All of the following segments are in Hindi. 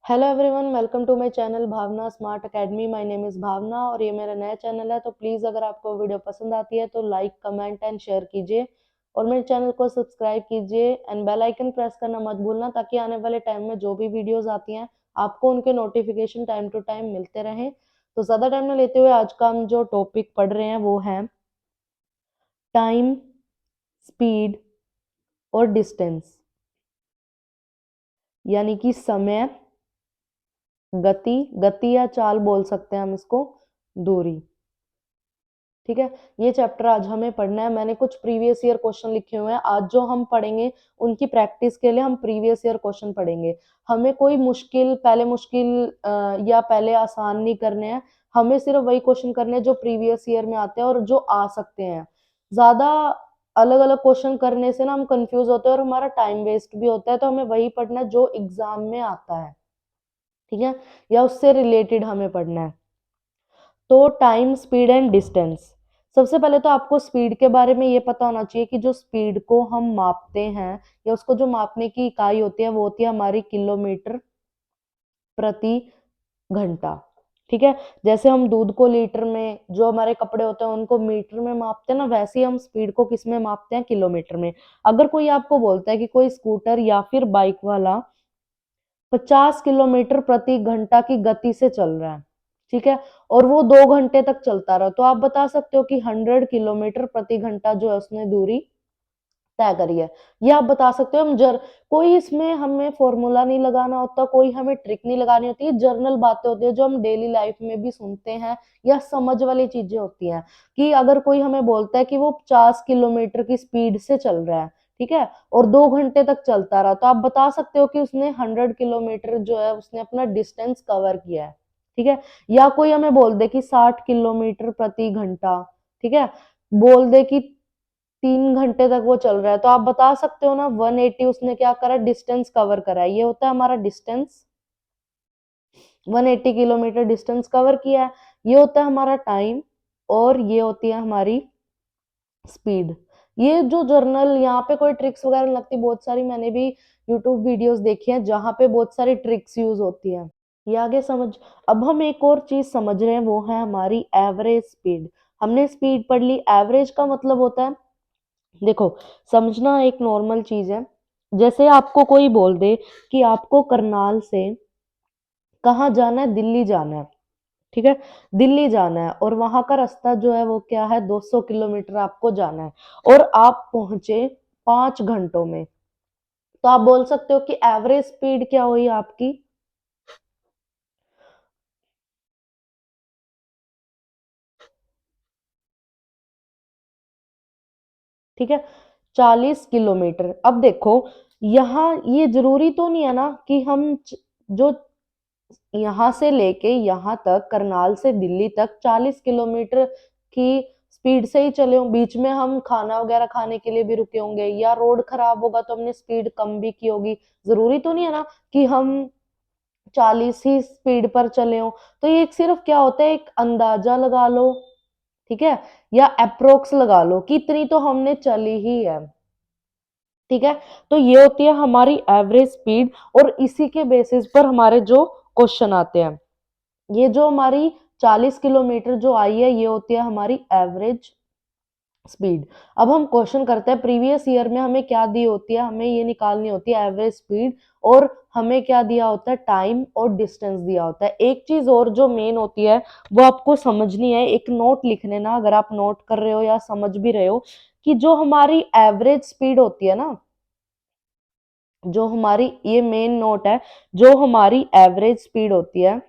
Hello everyone, welcome to my channel Bhavna smart academy. My name is Bhavna और ये मेरा नया चैनल है। तो प्लीज़ अगर आपको वीडियो पसंद आती है तो लाइक, कमेंट एंड शेयर कीजिए और मेरे चैनल को सब्सक्राइब कीजिए एंड बेल आइकन प्रेस करना मत भूलना, ताकि आने वाले टाइम में जो भी वीडियोस आती हैं आपको उनके नोटिफिकेशन टाइम टू टाइम मिलते रहें। तो ज़्यादा टाइम न लेते हुए आज का हम जो टॉपिक पढ़ रहे हैं वो है टाइम, स्पीड और डिस्टेंस, यानी कि समय, गति गति या चाल बोल सकते हैं हम इसको, दूरी। ठीक है, ये चैप्टर आज हमें पढ़ना है। मैंने कुछ प्रीवियस ईयर क्वेश्चन लिखे हुए हैं। आज जो हम पढ़ेंगे उनकी प्रैक्टिस के लिए हम प्रीवियस ईयर क्वेश्चन पढ़ेंगे। हमें कोई मुश्किल या पहले आसान नहीं करने हैं। हमें सिर्फ वही क्वेश्चन करने हैं जो प्रीवियस ईयर में आते हैं और जो आ सकते हैं। ज्यादा अलग अलग क्वेश्चन करने से ना हम कंफ्यूज होते हैं और हमारा टाइम वेस्ट भी होता है। तो हमें वही पढ़ना है जो एग्जाम में आता है, ठीक है, या उससे रिलेटेड हमें पढ़ना है। तो टाइम, स्पीड एंड डिस्टेंस। सबसे पहले तो आपको स्पीड के बारे में ये पता होना चाहिए कि जो स्पीड को हम मापते हैं या उसको जो मापने की इकाई होती है वो होती है हमारी किलोमीटर प्रति घंटा। ठीक है, जैसे हम दूध को लीटर में, जो हमारे कपड़े होते हैं उनको मीटर में मापते हैं ना, वैसे ही हम स्पीड को किस में मापते हैं, किलोमीटर में। अगर कोई आपको बोलता है कि कोई स्कूटर या फिर बाइक वाला 50 किलोमीटर प्रति घंटा की गति से चल रहा है, ठीक है, और वो 2 घंटे तक चलता रहा, तो आप बता सकते हो कि 100 किलोमीटर प्रति घंटा जो है उसने दूरी तय करी है। ये आप बता सकते हो। कोई इसमें हमें फॉर्मूला नहीं लगाना होता, कोई हमें ट्रिक नहीं लगानी होती। ये जर्नल बातें होती है जो हम डेली लाइफ में भी सुनते हैं या समझ वाली चीजें होती हैं। कि अगर कोई हमें बोलता है कि वो 50 किलोमीटर की स्पीड से चल रहा है, ठीक है, और 2 घंटे तक चलता रहा, तो आप बता सकते हो कि उसने 100 किलोमीटर जो है उसने अपना डिस्टेंस कवर किया है। ठीक है, या कोई हमें बोल दे कि 60 किलोमीटर प्रति घंटा, ठीक है, बोल दे कि 3 घंटे तक वो चल रहा है, तो आप बता सकते हो ना 180 उसने क्या करा, डिस्टेंस कवर करा है। ये होता है हमारा डिस्टेंस, 180 किलोमीटर डिस्टेंस कवर किया है। ये होता है हमारा टाइम और ये होती है हमारी स्पीड। ये जो जर्नल, यहाँ पे कोई ट्रिक्स वगैरह नहीं लगती। बहुत सारी मैंने भी यूट्यूब वीडियोस देखी हैं जहां पे बहुत सारी ट्रिक्स यूज होती हैं। ये आगे समझ। अब हम एक और चीज समझ रहे हैं, वो है हमारी एवरेज स्पीड। हमने स्पीड पढ़ ली, एवरेज का मतलब होता है, देखो, समझना एक नॉर्मल चीज है। जैसे आपको कोई बोल दे कि आपको करनाल से कहाँ जाना है, दिल्ली जाना है, ठीक है, दिल्ली जाना है, और वहां का रास्ता जो है वो क्या है, 200 किलोमीटर आपको जाना है, और आप पहुंचे 5 घंटों में। तो आप बोल सकते हो कि एवरेज स्पीड क्या हुई आपकी, ठीक है, 40 किलोमीटर। अब देखो, यहाँ ये जरूरी तो नहीं है ना कि जो यहाँ से लेके यहाँ तक, करनाल से दिल्ली तक 40 किलोमीटर की स्पीड से ही चले हों। बीच में हम खाना वगैरह खाने के लिए भी रुके होंगे, या रोड खराब होगा तो हमने स्पीड कम भी की होगी। जरूरी तो नहीं है ना कि हम 40 ही स्पीड पर चले हों। तो ये एक सिर्फ क्या होता है, एक अंदाजा लगा लो, ठीक है, या अप्रोक्स लगा लो कि इतनी तो हमने चली ही है। ठीक है, तो ये होती है हमारी एवरेज स्पीड, और इसी के बेसिस पर हमारे जो क्वेश्चन आते हैं। ये जो हमारी 40 किलोमीटर जो आई है, ये होती है हमारी एवरेज स्पीड। अब हम क्वेश्चन करते हैं, प्रीवियस ईयर में हमें क्या दी होती है, हमें ये निकालनी होती है एवरेज स्पीड, और हमें क्या दिया होता है, टाइम और डिस्टेंस दिया होता है। एक चीज और जो मेन होती है वो आपको समझनी है, एक नोट लिख लेना अगर आप नोट कर रहे हो या समझ भी रहे हो, कि जो हमारी एवरेज स्पीड होती है ना, जो हमारी, ये मेन नोट है, जो हमारी एवरेज स्पीड होती है,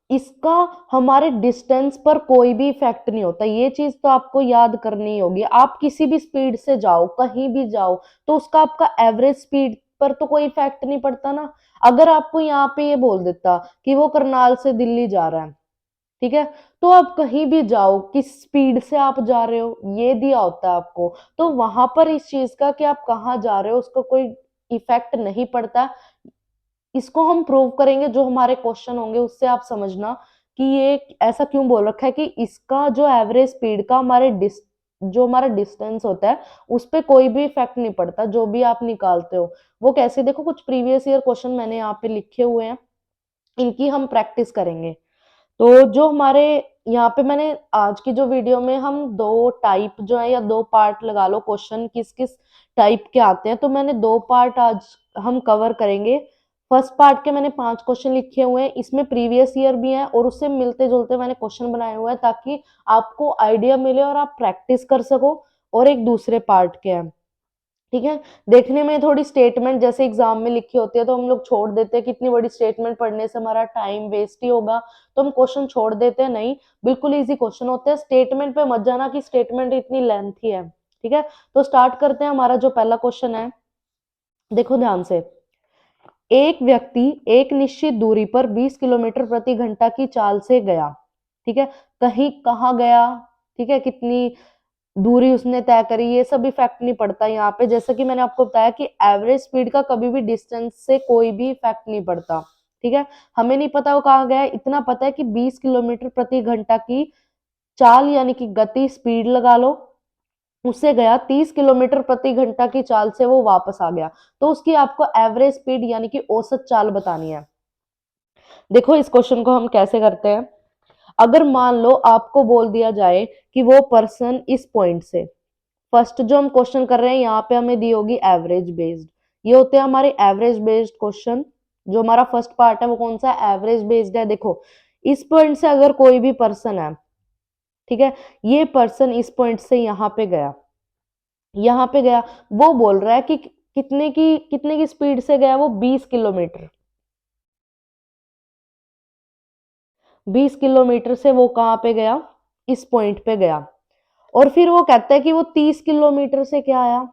इसका हमारे डिस्टेंस पर कोई भी इफेक्ट नहीं होता। ये चीज तो आपको याद करनी होगी। आप किसी भी स्पीड से जाओ, कहीं भी जाओ, तो उसका आपका एवरेज स्पीड पर तो कोई इफेक्ट नहीं पड़ता ना। अगर आपको यहाँ पे ये बोल देता कि वो करनाल से दिल्ली जा रहा है, ठीक है, तो आप कहीं भी जाओ, किस स्पीड से आप जा रहे हो ये दिया होता है आपको, तो वहां पर इस चीज का कि आप कहाँ जा रहे हो उसको कोई इफेक्ट नहीं पड़ता। इसको हम प्रूव करेंगे, जो हमारे क्वेश्चन होंगे उससे आप समझना कि ये ऐसा क्यों बोल रखा है कि इसका जो एवरेज स्पीड का हमारे जो हमारा डिस्टेंस होता है उस पे कोई भी इफेक्ट नहीं पड़ता, जो भी आप निकालते हो। वो कैसे, देखो कुछ प्रीवियस ईयर क्वेश्चन मैंने यहाँ पे लिखे हुए हैं, इनकी हम प्रैक्टिस करेंगे। तो जो हमारे यहाँ पे मैंने आज की जो वीडियो में हम दो टाइप जो है या दो पार्ट लगा लो, क्वेश्चन किस किस टाइप के आते हैं, तो मैंने दो पार्ट आज हम कवर करेंगे। फर्स्ट पार्ट के मैंने 5 क्वेश्चन लिखे हुए हैं, इसमें प्रीवियस ईयर भी है और उससे मिलते जुलते मैंने क्वेश्चन बनाए हुए हैं ताकि आपको आइडिया मिले और आप प्रैक्टिस कर सको। और एक दूसरे पार्ट के हैं, ठीक है। देखने में थोड़ी स्टेटमेंट जैसे एग्जाम में लिखी होती है तो हम लोग छोड़ देते हैं कि इतनी बड़ी स्टेटमेंट पढ़ने से हमारा टाइम वेस्ट ही होगा, तो हम क्वेश्चन छोड़ देते हैं। नहीं, बिल्कुल इजी क्वेश्चन होते हैं। स्टेटमेंट पे मत जाना कि स्टेटमेंट इतनी लेंथी है, ठीक है। तो स्टार्ट करते हैं। हमारा जो पहला क्वेश्चन है, देखो ध्यान से। एक व्यक्ति एक निश्चित दूरी पर 20 किलोमीटर प्रति घंटा की चाल से गया, ठीक है। कहीं कहाँ गया, ठीक है, कितनी दूरी उसने तय करी, ये सब इफेक्ट नहीं पड़ता यहाँ पे। जैसे कि मैंने आपको बताया कि एवरेज स्पीड का कभी भी डिस्टेंस से कोई भी इफेक्ट नहीं पड़ता, ठीक है। हमें नहीं पता वो कहाँ गया है, इतना पता है कि 20 किलोमीटर प्रति घंटा की चाल यानी कि गति, स्पीड लगा लो, उससे गया। 30 किलोमीटर प्रति घंटा की चाल से वो वापस आ गया, तो उसकी आपको एवरेज स्पीड यानी कि औसत चाल बतानी है। देखो इस क्वेश्चन को हम कैसे करते हैं। अगर मान लो आपको बोल दिया जाए कि वो पर्सन इस पॉइंट से, फर्स्ट जो हम क्वेश्चन कर रहे हैं यहाँ पे हमें दी होगी एवरेज बेस्ड, ये होते हैं हमारे एवरेज बेस्ड क्वेश्चन। जो हमारा फर्स्ट पार्ट है वो कौन सा, एवरेज बेस्ड है। देखो इस पॉइंट से अगर कोई भी पर्सन है, ठीक है, ये पर्सन इस पॉइंट से यहाँ पे गया, यहाँ पे गया, वो बोल रहा है कि कितने की स्पीड से गया, वो 20 किलोमीटर। 20 किलोमीटर से वो कहाँ पे गया, इस पॉइंट पे गया। और फिर वो कहता है कि वो 30 किलोमीटर से क्या आया,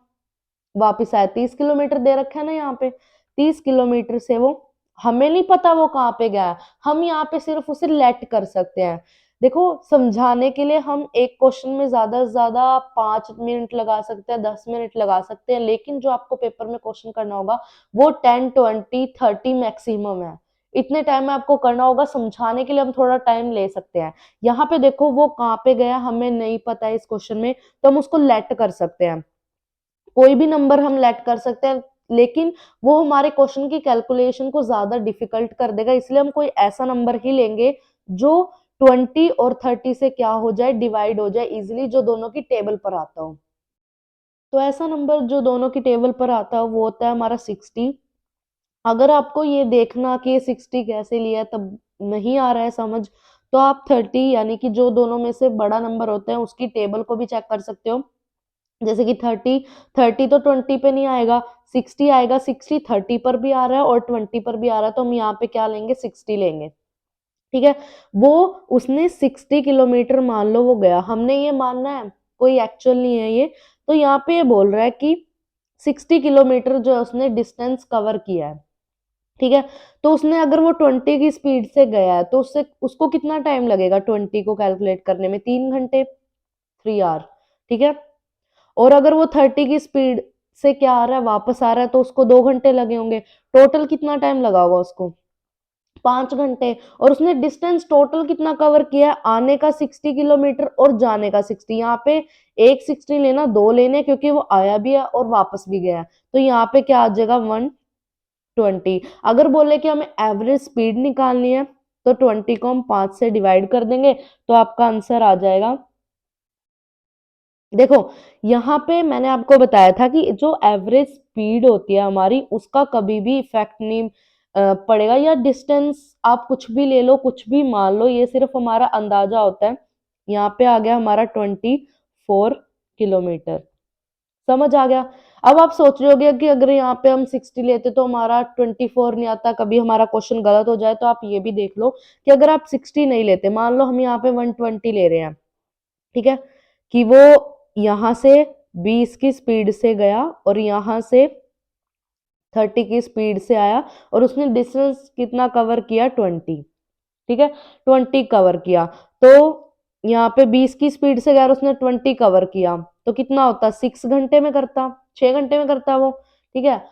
वापिस आया। 30 किलोमीटर दे रखा है ना यहाँ पे, 30 किलोमीटर से वो, हमें नहीं पता वो कहाँ पे गया, हम यहाँ पे सिर्फ उसे लेट कर सकते हैं। देखो समझाने के लिए हम एक क्वेश्चन में ज्यादा से ज्यादा 5 मिनट लगा सकते हैं, 10 मिनट लगा सकते हैं, लेकिन जो आपको पेपर में क्वेश्चन करना होगा वो 10, 20, 30 मैक्सिमम है। इतने टाइम में आपको करना होगा। समझाने के लिए हम थोड़ा टाइम ले सकते हैं। यहाँ पे देखो वो कहाँ पे गया हमें नहीं पता है इस क्वेश्चन में, तो हम उसको लेट कर सकते हैं। कोई भी नंबर हम लेट कर सकते हैं, लेकिन वो हमारे क्वेश्चन की कैलकुलेशन को ज्यादा डिफिकल्ट कर देगा, इसलिए हम कोई ऐसा नंबर ही लेंगे जो 20 और 30 से क्या हो जाए, डिवाइड हो जाए इजिली, जो दोनों की टेबल पर आता हो। तो ऐसा नंबर जो दोनों की टेबल पर आता है वो होता है हमारा 60। अगर आपको ये देखना कि 60 कैसे लिया तब नहीं आ रहा है समझ, तो आप 30 यानी कि जो दोनों में से बड़ा नंबर होता है उसकी टेबल को भी चेक कर सकते हो। जैसे कि 30 तो 20 पे नहीं आएगा, 60 आएगा। 60 30 पर भी आ रहा है और 20 पर भी आ रहा है, तो हम यहाँ पे क्या लेंगे, 60 लेंगे, ठीक है। वो उसने 60 किलोमीटर मान लो वो गया, हमने ये मानना है, कोई एक्चुअल नहीं है ये। तो यहाँ पे ये बोल रहा है कि 60 किलोमीटर जो है उसने डिस्टेंस कवर किया है, ठीक है। तो उसने अगर वो 20 की स्पीड से गया है तो उससे उसको कितना टाइम लगेगा 20 को कैलकुलेट करने में, 3 घंटे, 3 आवर, ठीक है। और अगर वो 30 की स्पीड से क्या आ रहा है, वापस आ रहा है, तो उसको 2 घंटे लगे होंगे। टोटल कितना टाइम लगा होगा उसको, 5 घंटे। और उसने डिस्टेंस टोटल कितना कवर किया है, आने का 60 किलोमीटर और जाने का 60। यहाँ पे एक 60 लेना, दो लेने, क्योंकि वो आया भी है और वापस भी गया है। तो यहाँ पे क्या आ जाएगा, 120। अगर बोले कि हमें एवरेज स्पीड निकालनी है तो 20 को हम 5 से डिवाइड कर देंगे, तो आपका आंसर आ जाएगा। देखो यहाँ पे मैंने आपको बताया था कि जो एवरेज स्पीड होती है हमारी उसका कभी भी इफेक्ट नहीं पड़ेगा, या डिस्टेंस आप कुछ भी ले लो, कुछ भी मान लो, ये सिर्फ हमारा अंदाजा होता है। यहाँ पे आ गया हमारा 24 किलोमीटर, समझ आ गया। अब आप सोच रहे होगे कि अगर यहाँ पे हम 60 लेते तो हमारा 24 नहीं आता, कभी हमारा क्वेश्चन गलत हो जाए। तो आप ये भी देख लो कि अगर आप 60 नहीं लेते, मान लो हम यहाँ पे 120 ले रहे हैं, ठीक है, कि वो यहां से 20 की स्पीड से गया और यहां से 30 की स्पीड से आया, और उसने डिस्टेंस कितना कवर किया, 20, ठीक है, 20 कवर किया। तो यहाँ पे 20 की स्पीड से गया और उसने 20 कवर किया, तो कितना होता, 6 घंटे में करता, 6 घंटे में करता वो, ठीक है।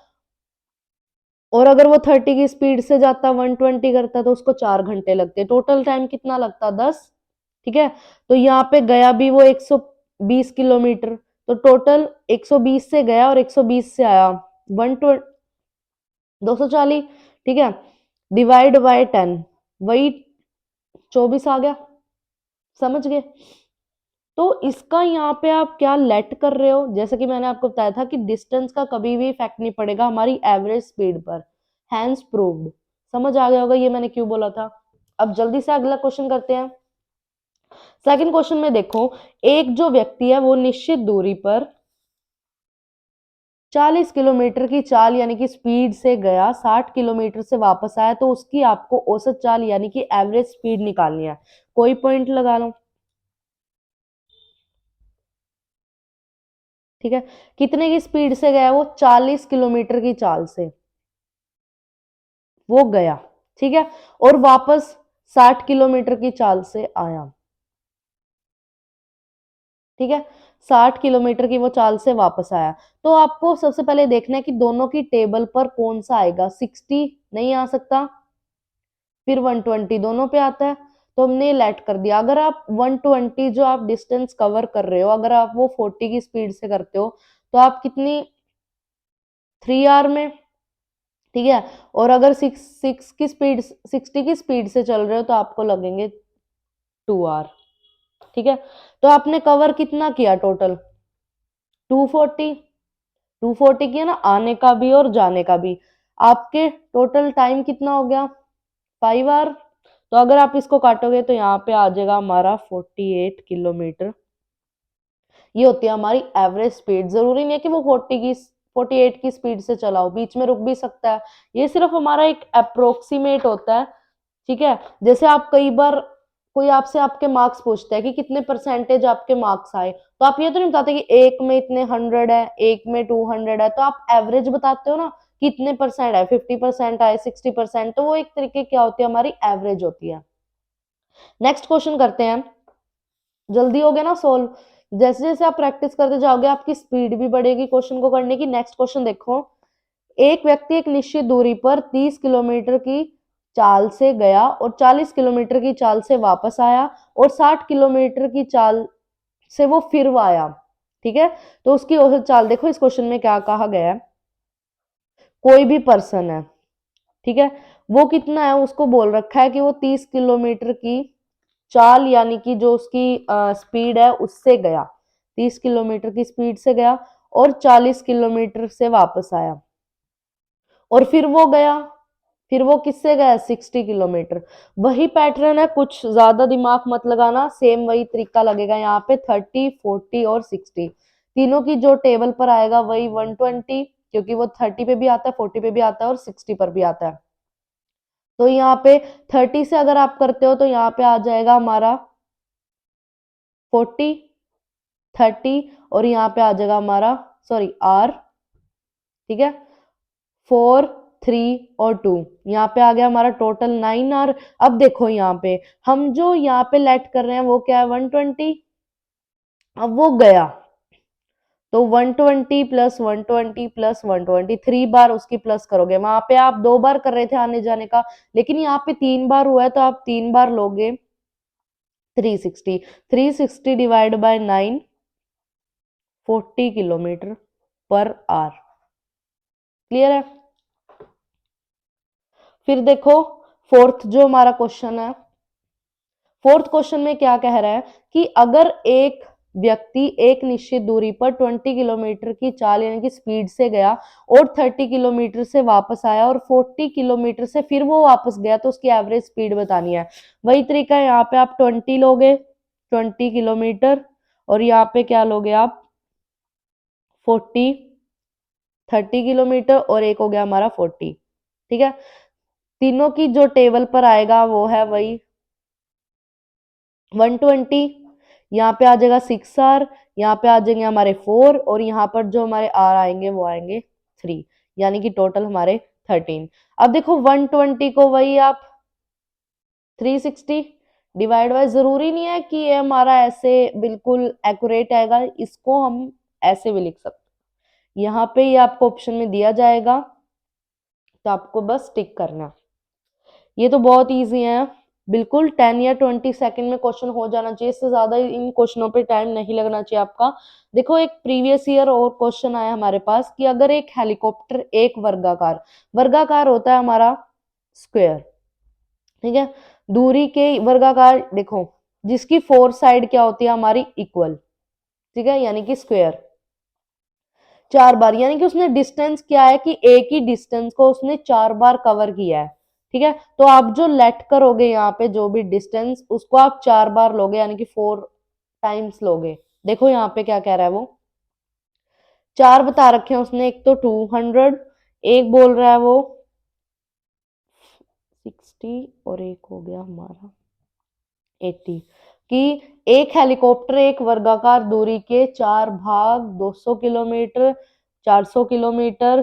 और अगर वो 30 की स्पीड से जाता, 120 करता, तो उसको 4 घंटे लगते। टोटल टाइम कितना लगता, 10, ठीक है। तो यहाँ पे गया भी वो 20 किलोमीटर, तो टोटल 120 से गया और 120 से आया, 240, ठीक है, डिवाइड बाय 10, वही 24 आ गया। समझ गए? तो इसका यहाँ पे आप क्या लेट कर रहे हो, जैसे कि मैंने आपको बताया था कि डिस्टेंस का कभी भी इफेक्ट नहीं पड़ेगा हमारी एवरेज स्पीड पर, हैंस प्रूव्ड। समझ आ गया होगा ये मैंने क्यों बोला था। अब जल्दी से अगला क्वेश्चन करते हैं। सेकंड क्वेश्चन में देखो, एक जो व्यक्ति है वो निश्चित दूरी पर 40 किलोमीटर की चाल यानी कि स्पीड से गया, 60 किलोमीटर से वापस आया, तो उसकी आपको औसत चाल यानी कि एवरेज स्पीड निकालनी है। कोई पॉइंट लगा लो, ठीक है। कितने की स्पीड से गया वो? 40 किलोमीटर की चाल से वो गया, ठीक है, और वापस 60 किलोमीटर की चाल से आया, ठीक है। 60 किलोमीटर की वो चाल से वापस आया, तो आपको सबसे पहले देखना है कि दोनों की टेबल पर कौन सा आएगा। 60 नहीं आ सकता, फिर 120 दोनों पे आता है, तो हमने लेट कर दिया। अगर आप 120 जो आप डिस्टेंस कवर कर रहे हो, अगर आप वो 40 की स्पीड से करते हो, तो आप कितनी 3 आवर में, ठीक है। और अगर 60 की स्पीड से चल रहे हो तो आपको लगेंगे 2 आवर, ठीक है। तो आपने कवर कितना किया टोटल? 240, 240 किया ना, आने का भी और जाने का भी। आपके टोटल टाइम कितना हो गया? 5 आवर। तो अगर आप इसको काटोगे तो यहाँ पे आ जाएगा हमारा 48 किलोमीटर। ये होती है हमारी एवरेज स्पीड। जरूरी नहीं है कि वो 48 की स्पीड से चलाओ, बीच में रुक भी सकता है। ये सिर्फ हमारा एक अप्रोक्सीमेट होता है, ठीक है। जैसे आप कई बार कोई आपसे आपके मार्क्स पूछता है कि कितने परसेंटेज आपके मार्क्स आए, तो आप ये तो नहीं बताते कि एक में इतने 100 है, एक में 200 है, तो आप एवरेज बताते हो ना कि इतने परसेंट आए, 50% आए, 60%, तो वो एक तरीके क्या होती है, हमारी एवरेज होती है। नेक्स्ट क्वेश्चन करते हैं। जल्दी हो गया ना सोल्व। जैसे जैसे आप प्रैक्टिस करते जाओगे आपकी स्पीड भी बढ़ेगी क्वेश्चन को करने की। नेक्स्ट क्वेश्चन देखो, एक व्यक्ति एक निश्चित दूरी पर 30 किलोमीटर की चाल से गया और 40 किलोमीटर की चाल से वापस आया और 60 किलोमीटर की चाल से वो फिर वो आया, ठीक है। तो उसकी औसत चाल देखो, इस क्वेश्चन में क्या कहा गया है। कोई भी पर्सन है, ठीक है, वो कितना है, उसको बोल रखा है कि वो 30 किलोमीटर की चाल यानी कि जो उसकी स्पीड है उससे गया, 30 किलोमीटर की स्पीड से गया और 40 किलोमीटर से वापस आया, और फिर वो गया, फिर वो किससे गया? 60 किलोमीटर। वही पैटर्न है, कुछ ज्यादा दिमाग मत लगाना, सेम वही तरीका लगेगा यहाँ पे। 30, 40 और 60 तीनों की जो टेबल पर आएगा वही 120, क्योंकि वो 30 पे भी आता है, 40 पे भी आता है और 60 पर भी आता है। तो यहाँ पे 30 से अगर आप करते हो तो यहाँ पे आ जाएगा हमारा 40, 30, और यहाँ पे आ जाएगा हमारा, सॉरी, आर, ठीक है, 4, 3 और 2, यहाँ पे आ गया हमारा टोटल 9 आवर। अब देखो यहाँ पे हम जो यहाँ पे लेट कर रहे हैं वो क्या है? 120। अब वो गया तो 120 प्लस 120 प्लस 120, 3 बार उसकी प्लस करोगे। वहां पे आप 2 बार कर रहे थे आने जाने का, लेकिन यहाँ पे 3 बार हुआ है तो आप 3 बार लोगे। 360, 360 divide by 9, 40 kilometre per hour. Clear है? फिर देखो फोर्थ जो हमारा क्वेश्चन है, फोर्थ क्वेश्चन में क्या कह रहा है कि अगर एक व्यक्ति एक निश्चित दूरी पर 20 किलोमीटर की चाल यानी कि स्पीड से गया और 30 किलोमीटर से वापस आया और 40 किलोमीटर से फिर वो वापस गया, तो उसकी एवरेज स्पीड बतानी है। वही तरीका है, यहाँ पे आप 20 लोगे, 20 किलोमीटर, और यहाँ पे क्या लोगे आप? 40, 30 किलोमीटर, और एक हो गया हमारा 40, ठीक है। तीनों की जो टेबल पर आएगा वो है वही 120। यहाँ पे आ जाएगा 6 आर, यहाँ पे आ जाएंगे हमारे 4, और यहाँ पर जो हमारे आर आएंगे वो आएंगे 3, यानी कि टोटल हमारे 13। अब देखो 120 को वही आप 360 डिवाइड बाय, जरूरी नहीं है कि ये हमारा ऐसे बिल्कुल एक्यूरेट आएगा, इसको हम ऐसे भी लिख सकते। यहाँ पे ये आपको ऑप्शन में दिया जाएगा, तो आपको बस टिक करना। ये तो बहुत इजी है, बिल्कुल 10 या 20 सेकंड में क्वेश्चन हो जाना चाहिए, इससे ज्यादा इन क्वेश्चनों पे टाइम नहीं लगना चाहिए आपका। देखो एक प्रीवियस ईयर और क्वेश्चन आया हमारे पास कि अगर एक हेलीकॉप्टर एक वर्गाकार, वर्गाकार होता है हमारा स्क्वायर, ठीक है, दूरी के वर्गाकार देखो जिसकी फोर साइड क्या होती है हमारी इक्वल, ठीक है, यानी कि स्क्वायर 4 बार, यानी कि उसने डिस्टेंस क्या है कि एक ही डिस्टेंस को उसने 4 बार कवर किया है, ठीक है। तो आप जो लेट करोगे यहाँ पे जो भी डिस्टेंस उसको आप 4 बार लोगे, यानी कि 4 टाइम्स लोगे। देखो यहाँ पे क्या कह रहा है वो, 4 बता रखे हैं उसने, एक तो 200, एक बोल रहा है वो 60 और एक हो गया हमारा 80, कि एक हेलीकॉप्टर एक वर्गाकार दूरी के 4 भाग 200 किलोमीटर, 400 किलोमीटर,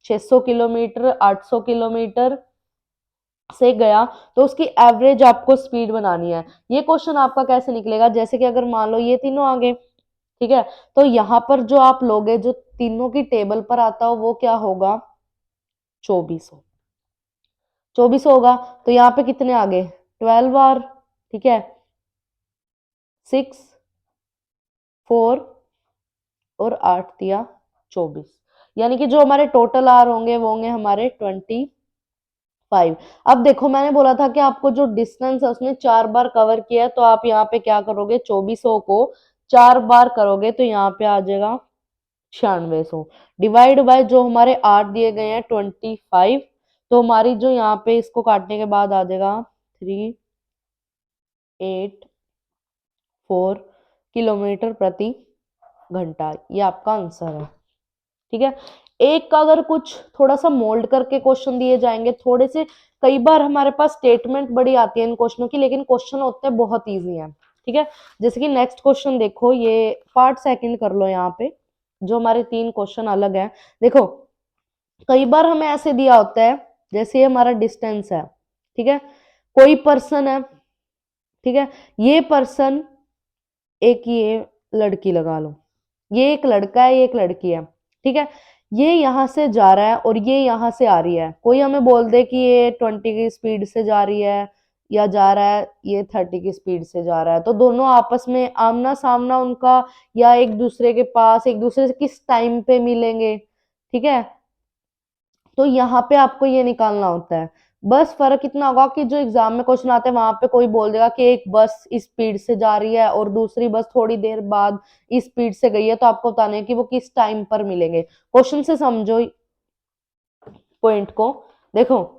600 किलोमीटर, 800 किलोमीटर से गया, तो उसकी एवरेज आपको स्पीड बनानी है। ये क्वेश्चन आपका कैसे निकलेगा, जैसे कि अगर मान लो ये तीनों आगे, ठीक है, तो यहाँ पर जो आप लोगे जो तीनों की टेबल पर आता हो वो क्या होगा 2400, 2400 होगा। तो यहाँ पे कितने आगे 12 बार, ठीक है, 6, 4 और 8 दिया 24, यानी कि जो हमारे टोटल आर होंगे वो होंगे हमारे 25। अब देखो मैंने बोला था कि आपको जो डिस्टेंस है उसने 4 बार कवर किया है, तो आप यहाँ पे क्या करोगे 2400 को 4 बार करोगे तो यहाँ पे आ जाएगा 9600, डिवाइड बाय जो हमारे 8 दिए गए हैं 25, तो हमारी जो यहाँ पे इसको काटने के बाद आ जाएगा 384 किलोमीटर प्रति घंटा। ये आपका आंसर है, ठीक है। एक का अगर कुछ थोड़ा सा मोल्ड करके क्वेश्चन दिए जाएंगे थोड़े से, कई बार हमारे पास स्टेटमेंट बड़ी आती है इन क्वेश्चनों की, लेकिन क्वेश्चन होते हैं बहुत इजी है, ठीक है। जैसे कि नेक्स्ट क्वेश्चन देखो, ये पार्ट सेकंड कर लो यहाँ पे, जो हमारे 3 क्वेश्चन अलग है। देखो कई बार हमें ऐसे दिया होता है, जैसे ये हमारा डिस्टेंस है, ठीक है, कोई पर्सन है, ठीक है, ये पर्सन, एक ये लड़की लगा लो, ये एक लड़का है ये एक लड़की है, ठीक है, ये यहां से जा रहा है और ये यहां से आ रही है। कोई हमें बोल दे कि ये 20 की स्पीड से जा रही है या जा रहा है ये 30 की स्पीड से जा रहा है, तो दोनों आपस में आमना सामना उनका या एक दूसरे के पास एक दूसरे से किस टाइम पे मिलेंगे, ठीक है, तो यहाँ पे आपको ये निकालना होता है। बस फर्क इतना होगा कि जो एग्जाम में क्वेश्चन आते हैं वहां पे कोई बोल देगा कि एक बस इस स्पीड से जा रही है और दूसरी बस थोड़ी देर बाद इस स्पीड से गई है, तो आपको बताना है कि वो किस टाइम पर मिलेंगे। क्वेश्चन से समझो पॉइंट को। देखो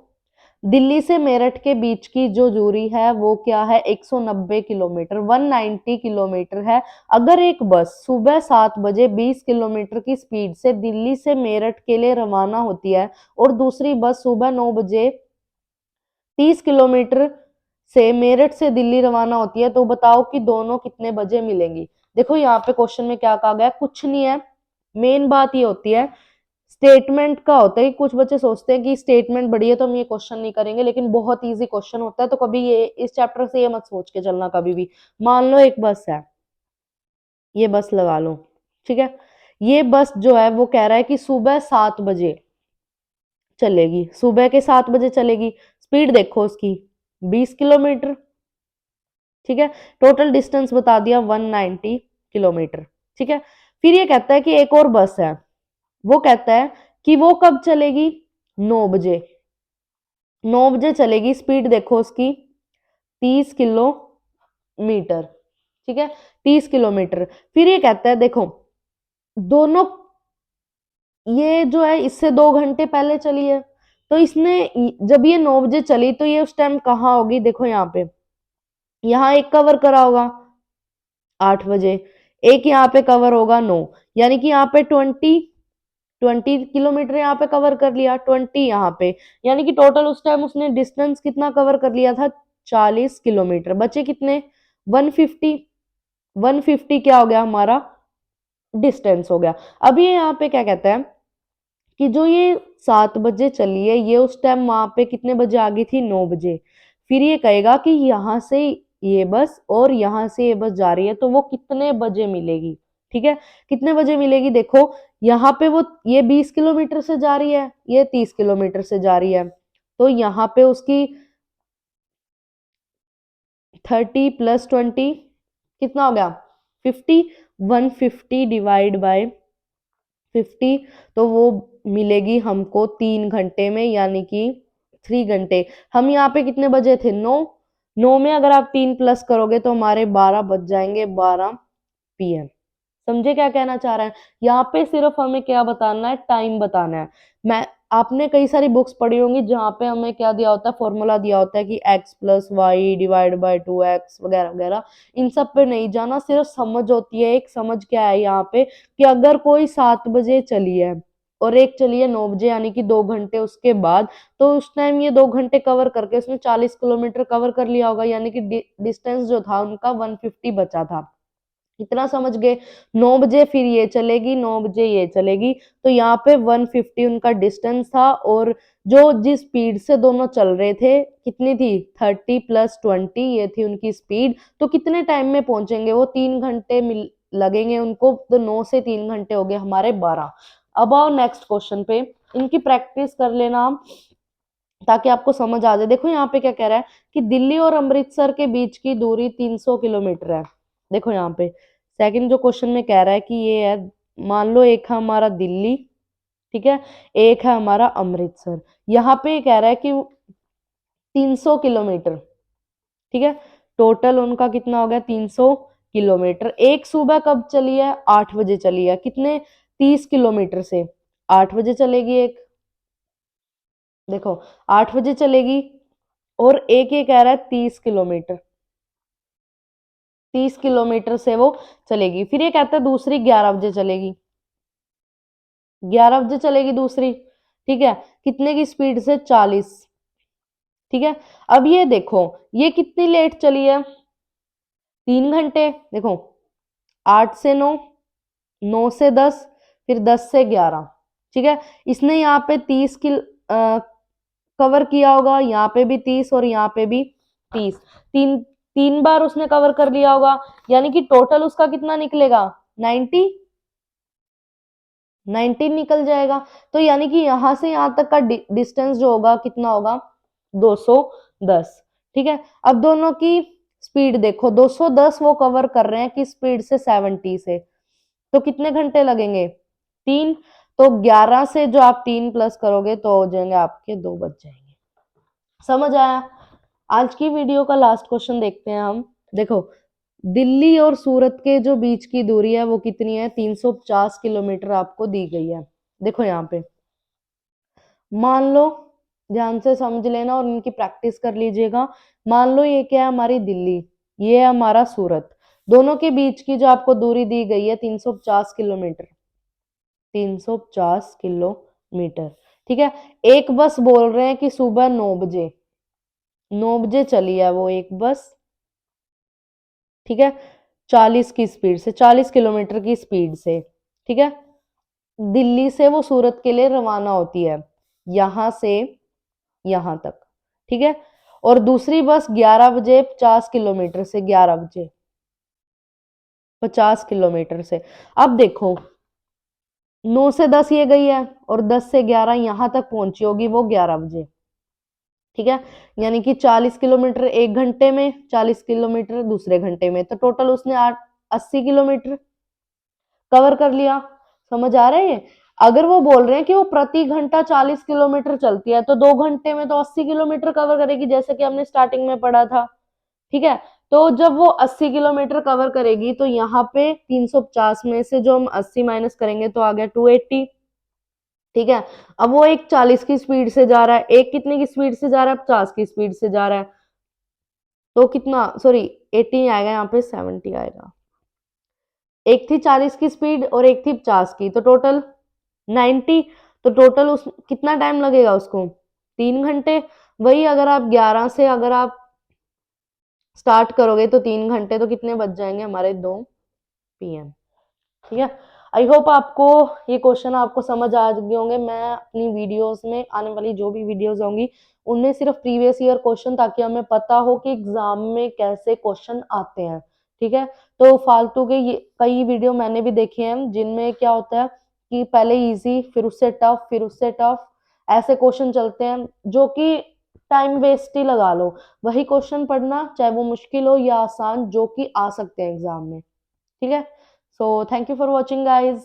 दिल्ली से मेरठ के बीच की जो दूरी है वो क्या है 190 किलोमीटर, 190 किलोमीटर है। अगर एक बस सुबह 7 बजे 20 किलोमीटर की स्पीड से दिल्ली से मेरठ के लिए रवाना होती है और दूसरी बस सुबह 9 बजे 30 किलोमीटर से मेरठ से दिल्ली रवाना होती है, तो बताओ कि दोनों कितने बजे मिलेंगी। देखो यहाँ पे क्वेश्चन में क्या कहा गया, कुछ नहीं है, मेन बात ये होती है स्टेटमेंट का होता है कि कुछ बच्चे सोचते हैं कि स्टेटमेंट बड़ी है तो हम ये क्वेश्चन नहीं करेंगे, लेकिन बहुत इजी क्वेश्चन होता है। तो कभी ये इस चैप्टर से ये मत सोच के चलना कभी भी। मान लो एक बस है, ये बस लगा लो, ठीक है, ये बस जो है वो कह रहा है कि सुबह 7 बजे चलेगी, सुबह के 7 बजे चलेगी, स्पीड देखो उसकी 20 किलोमीटर, ठीक है, टोटल डिस्टेंस बता दिया 190 किलोमीटर, ठीक है। फिर ये कहता है कि एक और बस है, वो कहता है कि वो कब चलेगी 9 बजे, 9 बजे चलेगी, स्पीड देखो उसकी 30 किलोमीटर, ठीक है, 30 किलोमीटर। फिर ये कहता है देखो दोनों, ये जो है इससे 2 घंटे पहले चली है, तो इसने जब ये 9 बजे चली तो ये उस टाइम कहाँ होगी, देखो यहाँ पे, यहाँ एक कवर करा होगा 8 बजे, एक यहाँ पे कवर होगा 9, यानी कि यहाँ पे 20 किलोमीटर यहाँ पे कवर कर लिया, 20 यहाँ पे, यानी कि टोटल उस टाइम उसने डिस्टेंस कितना कवर कर लिया था 40 किलोमीटर। बचे कितने 150, 150 क्या हो गया हमारा डिस्टेंस हो गया। अब ये यहाँ पे क्या कहता है कि जो ये 7 बजे चली है ये उस टाइम वहां पे कितने बजे आ गई थी 9 बजे। फिर ये कहेगा कि यहाँ से ये बस और यहाँ से ये बस जा रही है तो वो कितने बजे मिलेगी, ठीक है, कितने बजे मिलेगी। देखो यहाँ पे वो ये 20 किलोमीटर से जा रही है, ये 30 किलोमीटर से जा रही है, तो यहाँ पे उसकी 30 प्लस 20 कितना हो गया 50। 150 डिवाइड बाय 50 तो वो मिलेगी हमको 3 घंटे में, यानी कि 3 घंटे। हम यहाँ पे कितने बजे थे 9। 9 में अगर आप 3 प्लस करोगे तो हमारे 12 बज जाएंगे, 12 PM। समझे क्या कहना चाह रहा है? यहाँ पे सिर्फ हमें क्या बताना है, टाइम बताना है। मैं आपने कई सारी बुक्स पढ़ी होंगी जहां पे हमें क्या दिया होता है, फॉर्मूला दिया होता है कि x+y डिवाइड बाय 2x वगैरह वगैरह। इन सब पे नहीं जाना, सिर्फ समझ होती है। एक समझ क्या है यहाँ पे कि अगर कोई 7 बजे चली है और एक चली है 9 बजे, यानी कि 2 घंटे उसके बाद, तो उस टाइम ये 2 घंटे कवर करके उसने 40 किलोमीटर कवर कर लिया होगा, यानी कि डिस्टेंस जो था उनका 150 बचा था। इतना समझ गए? 9 बजे फिर ये चलेगी, 9 बजे ये चलेगी, तो यहाँ पे 150 उनका डिस्टेंस था। और जो जिस स्पीड से दोनों चल रहे थे कितनी थी, 30 प्लस 20 ये थी उनकी स्पीड। तो कितने टाइम में पहुंचेंगे वो, 3 घंटे लगेंगे उनको। तो 9 से 3 घंटे हो गए हमारे 12। अब आओ नेक्स्ट क्वेश्चन पे, इनकी प्रैक्टिस कर लेना हम, ताकि आपको समझ आ जाए। देखो यहाँ पे क्या कह रहा है कि दिल्ली और अमृतसर के बीच की दूरी 300 किलोमीटर है। देखो यहाँ पे सेकंड जो क्वेश्चन में कह रहा है कि ये है, मान लो एक है हमारा दिल्ली, ठीक है, एक है हमारा अमृतसर। यहाँ पे कह रहा है कि 300 किलोमीटर, ठीक है, टोटल उनका कितना हो गया 300 किलोमीटर। एक सुबह कब चली है, 8 बजे चली है, कितने 30 किलोमीटर से, 8 बजे चलेगी एक, देखो 8 बजे चलेगी। और एक ये कह रहा है 30 किलोमीटर, 30 किलोमीटर से वो चलेगी। फिर ये कहता है दूसरी 11 बजे चलेगी, 11 बजे चलेगी दूसरी, ठीक है, कितने की स्पीड से, 40, ठीक है। अब ये देखो ये कितनी लेट चली है, 3 घंटे। देखो 8 से 9, 9 से 10, फिर 10 से 11, ठीक है। इसने यहाँ पे 30 की कवर किया होगा, यहाँ पे भी 30 और यहाँ पे भी 30, तीन तीन बार उसने कवर कर लिया होगा, यानी कि टोटल उसका कितना निकलेगा, 90, 19 निकल जाएगा। तो यानी कि यहां से यहां तक का डिस्टेंस जो होगा कितना होगा, 210, ठीक है। अब दोनों की स्पीड देखो, 210 वो कवर कर रहे हैं किस स्पीड से, 70 से। तो कितने घंटे लगेंगे, 3। तो 11 से जो आप 3 प्लस करोगे तो हो जाएंगे आपके 2 बच जाएंगे। समझ आया? आज की वीडियो का लास्ट क्वेश्चन देखते हैं हम। देखो दिल्ली और सूरत के जो बीच की दूरी है वो कितनी है, 350 किलोमीटर आपको दी गई है। देखो यहाँ पे मान लो, ध्यान से समझ लेना और इनकी प्रैक्टिस कर लीजिएगा। मान लो ये क्या है, हमारी दिल्ली, ये है हमारा सूरत, दोनों के बीच की जो आपको दूरी दी गई है 350 किलोमीटर, 350 किलोमीटर, ठीक है। एक बस बोल रहे हैं कि सुबह 9 बजे, 9 बजे चली है वो एक बस, ठीक है, 40 की स्पीड से, 40 किलोमीटर की स्पीड से, ठीक है। दिल्ली से वो सूरत के लिए रवाना होती है, यहां से यहां तक, ठीक है। और दूसरी बस 11 बजे 50 किलोमीटर से, 11 बजे 50 किलोमीटर से। अब देखो 9 से 10 ये गई है और 10 से 11 यहां तक पहुंची होगी वो 11 बजे, ठीक है। यानी कि 40 किलोमीटर एक घंटे में, 40 किलोमीटर दूसरे घंटे में, तो टोटल उसने 80 किलोमीटर कवर कर लिया। समझ आ रहा है? अगर वो बोल रहे हैं कि वो प्रति घंटा 40 किलोमीटर चलती है तो 2 घंटे में तो 80 किलोमीटर कवर करेगी, जैसे कि हमने स्टार्टिंग में पढ़ा था, ठीक है। तो जब वो 80 किलोमीटर कवर करेगी तो यहाँ पे 350 में से जो हम 80 माइनस करेंगे तो आ गया 280, ठीक है। अब वो एक 40 की स्पीड से जा रहा है, एक कितने की स्पीड से जा रहा है, 50 की स्पीड से जा रहा है। तो कितना, सॉरी 80 आएगा यहाँ पे, 70 आएगा। एक थी 40 की स्पीड और एक थी 50 की, तो टोटल 90। तो टोटल उस कितना टाइम लगेगा उसको, 3 घंटे। वही अगर आप 11 से अगर आप स्टार्ट करोगे तो 3 घंटे, तो कितने बच जाएंगे हमारे, 2 PM, ठीक है। आई होप आपको ये क्वेश्चन आपको समझ आ गए होंगे। मैं अपनी वीडियोस में आने वाली जो भी वीडियोस होंगी उनमें सिर्फ प्रीवियस ईयर क्वेश्चन, ताकि हमें पता हो कि एग्जाम में कैसे क्वेश्चन आते हैं, ठीक है। तो फालतू के ये कई वीडियो मैंने भी देखे हैं जिनमें क्या होता है कि पहले इजी, फिर उससे टफ, फिर उससे टफ, ऐसे क्वेश्चन चलते हैं जो कि टाइम वेस्ट ही लगा लो, वही क्वेश्चन पढ़ना, चाहे वो मुश्किल हो या आसान, जो कि आ सकते हैं एग्जाम में। ठीक है। So thank you for watching guys.